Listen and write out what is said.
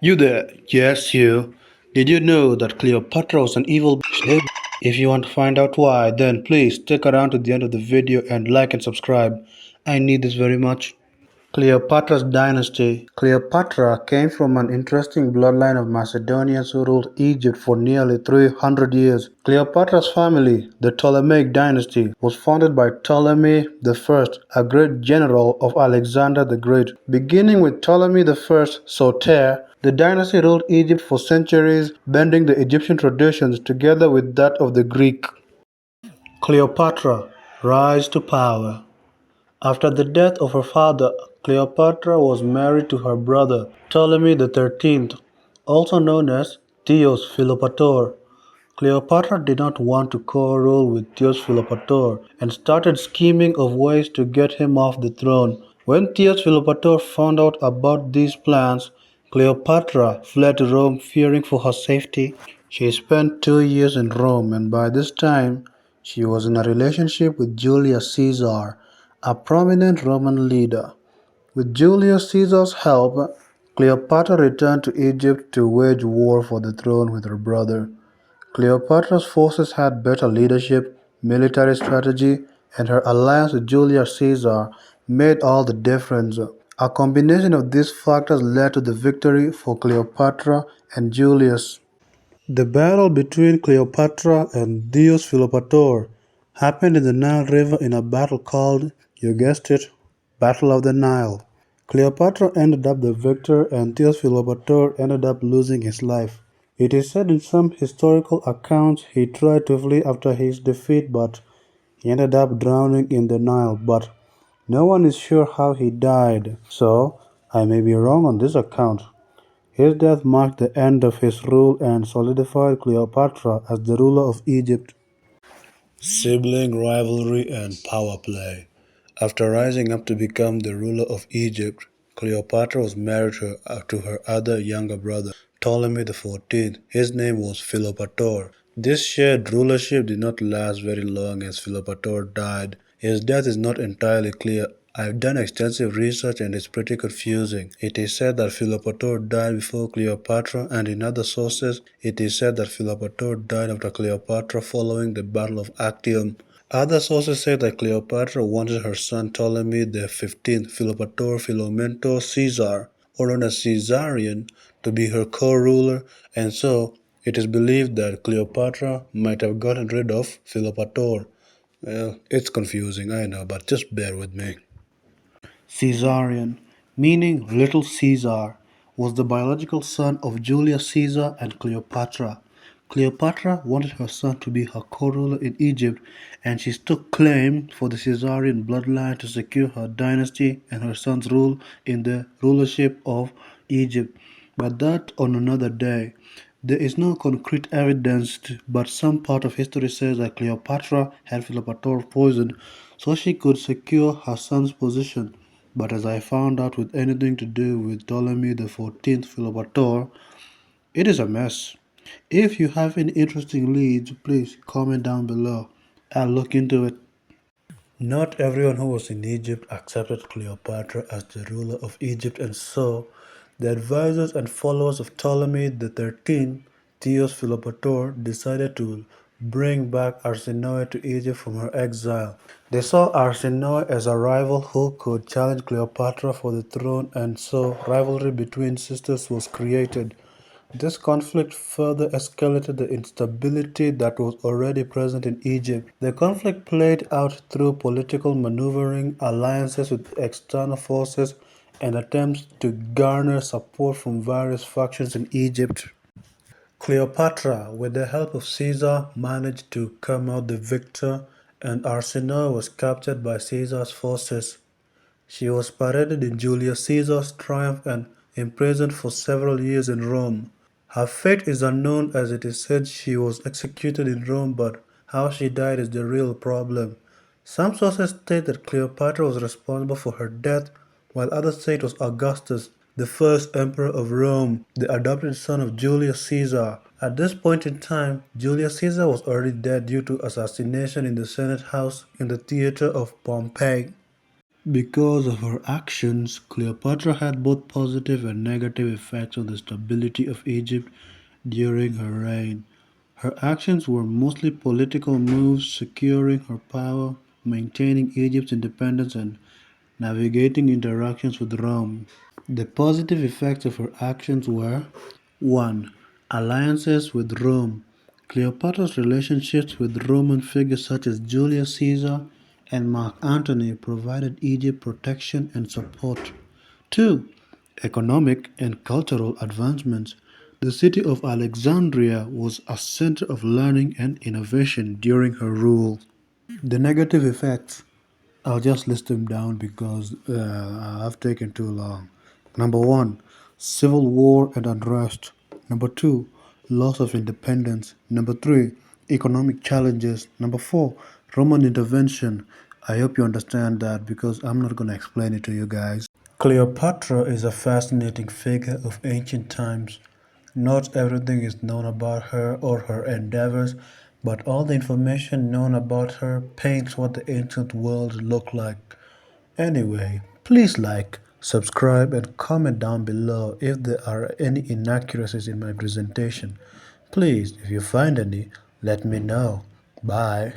You there? Yes, you. Did you know that Cleopatra was an evil bitch? If you want to find out why, then please stick around to the end of the video and like and subscribe. I need this very much. Cleopatra's dynasty. Cleopatra came from an interesting bloodline of Macedonians who ruled Egypt for nearly 300 years. Cleopatra's family, the Ptolemaic dynasty, was founded by Ptolemy I, a great general of Alexander the Great. Beginning with Ptolemy I Soter, the dynasty ruled Egypt for centuries, blending the Egyptian traditions together with that of the Greek. Cleopatra, rise to power. After the death of her father, Cleopatra was married to her brother Ptolemy XIII, also known as Theos Philopator. Cleopatra did not want to co-rule with Theos Philopator and started scheming of ways to get him off the throne. When Theos Philopator found out about these plans, Cleopatra fled to Rome fearing for her safety. She spent 2 years in Rome, and by this time she was in a relationship with Julius Caesar, a prominent Roman leader. With Julius Caesar's help, Cleopatra returned to Egypt to wage war for the throne with her brother. Cleopatra's forces had better leadership, military strategy, and her alliance with Julius Caesar made all the difference. A combination of these factors led to the victory for Cleopatra and Julius. The battle between Cleopatra and Dios Philopator happened in the Nile River in a battle called, you guessed it, Battle of the Nile. Cleopatra ended up the victor and Dios Philopator ended up losing his life. It is said in some historical accounts he tried to flee after his defeat but he ended up drowning in the Nile, but no one is sure how he died, so I may be wrong on this account. His death marked the end of his rule and solidified Cleopatra as the ruler of Egypt. Sibling rivalry and power play. After rising up to become the ruler of Egypt, Cleopatra was married to her other younger brother, Ptolemy XIV. His name was Philopator. This shared rulership did not last very long as Philopator died. His death is not entirely clear. I've done extensive research and it's pretty confusing. It is said that Philopator died before Cleopatra, and in other sources, it is said that Philopator died after Cleopatra following the Battle of Actium. Other sources say that Cleopatra wanted her son Ptolemy XV, Philopator Philomentor Caesar, or known as Caesarion, to be her co-ruler, and so it is believed that Cleopatra might have gotten rid of Philopator. Well, it's confusing, I know, but just bear with me. Caesarion, meaning Little Caesar, was the biological son of Julius Caesar and Cleopatra. Cleopatra wanted her son to be her co-ruler in Egypt, and she took claim for the Caesarian bloodline to secure her dynasty and her son's rule in the rulership of Egypt. But that on another day. There is no concrete evidence, but some part of history says that Cleopatra had Philopator poisoned so she could secure her son's position. But as I found out with anything to do with Ptolemy XIV Philopator, it is a mess. If you have any interesting leads, please comment down below. I'll look into it. Not everyone who was in Egypt accepted Cleopatra as the ruler of Egypt, and so the advisors and followers of Ptolemy XIII, Theos Philopator, decided to bring back Arsinoe to Egypt from her exile. They saw Arsinoe as a rival who could challenge Cleopatra for the throne, and so rivalry between sisters was created. This conflict further escalated the instability that was already present in Egypt. The conflict played out through political maneuvering, alliances with external forces, and attempts to garner support from various factions in Egypt. Cleopatra, with the help of Caesar, managed to come out the victor, and Arsinoe was captured by Caesar's forces. She was paraded in Julius Caesar's triumph and imprisoned for several years in Rome. Her fate is unknown, as it is said she was executed in Rome, but how she died is the real problem. Some sources state that Cleopatra was responsible for her death, while others say it was Augustus, the first emperor of Rome, the adopted son of Julius Caesar. At this point in time, Julius Caesar was already dead due to assassination in the Senate house in the theater of Pompeii. Because of her actions, Cleopatra had both positive and negative effects on the stability of Egypt during her reign. Her actions were mostly political moves, securing her power, maintaining Egypt's independence, and navigating interactions with Rome. The positive effects of her actions were: 1. Alliances with Rome. Cleopatra's relationships with Roman figures such as Julius Caesar and Mark Antony provided Egypt protection and support. 2. Economic and cultural advancements. The city of Alexandria was a center of learning and innovation during her rule. The negative effects, I'll just list them down because I've taken too long. Number one, civil war and unrest. Number two, loss of independence. Number three, economic challenges. Number four, Roman intervention. I hope you understand that because I'm not going to explain it to you guys. Cleopatra is a fascinating figure of ancient times. Not everything is known about her or her endeavors, but all the information known about her paints what the ancient world looked like. Anyway, please like, subscribe, and comment down below if there are any inaccuracies in my presentation. Please, if you find any, let me know. Bye.